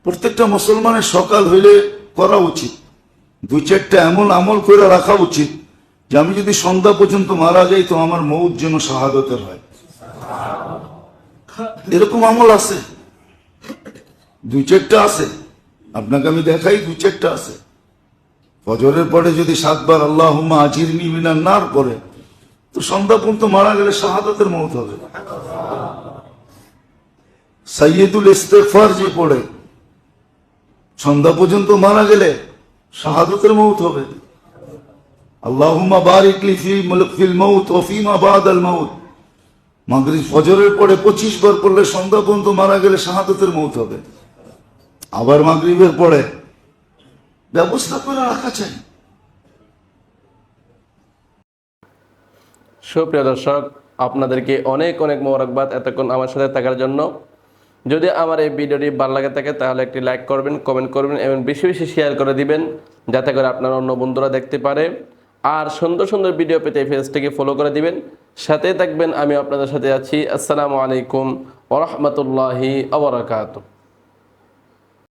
প্রত্যেকটা মুসলমানের সকাল হইলে করা উচিত, 2-4টা এমন আমল করে রাখা উচিত যে আমি যদি সন্ধ্যা পর্যন্ত মারা যাই তো আমার মৌত যেন শাহাদতের হয়। এরকম আমল আছে, 2-4টা আছে, আপনাকে আমি দেখাই 2-4টা আছে। ফজরের পরে যদি 7 বার আল্লাহুম্মা আজিরনি মিনান নার পড়ে তো সন্ধ্যা পর্যন্ত মারা গেলে শাহাদাতের মৌত হবে। সাইয়্যিদুল ইস্তিগফার যে পড়ে সন্ধ্যা পর্যন্ত মারা গেলে শাহাদাতের মৌত হবে। আল্লাহুম্মা বারিক লি ফিল মাউত ওয়া ফিমা বাদাল মাউত, মাগরিব ফজরের পরে 25 বার পড়লে সন্ধ্যা পর্যন্ত মারা গেলে শাহাদাতের মৌত হবে। আবার মাগরিবের পরে ব্যবস্থা করে রাখা চাই। সুপ্রিয় দর্শক, আপনাদেরকে অনেক অনেক মোবারকবাদ এতক্ষণ আমার সাথে থাকার জন্য। যদি আমার এই ভিডিওটি ভালো লাগে থাকে তাহলে একটি লাইক করবেন, কমেন্ট করবেন এবং বেশি বেশি শেয়ার করে দিবেন যাতে করে আপনার অন্য বন্ধুরা দেখতে পারে। আর সুন্দর সুন্দর ভিডিও পেতে পেজটিকে ফলো করে দিবেন, সাথে থাকবেন। আমি আপনাদের সাথে আছি। আসসালামু আলাইকুম ওয়া রাহমাতুল্লাহি ওয়া বারাকাতুহু।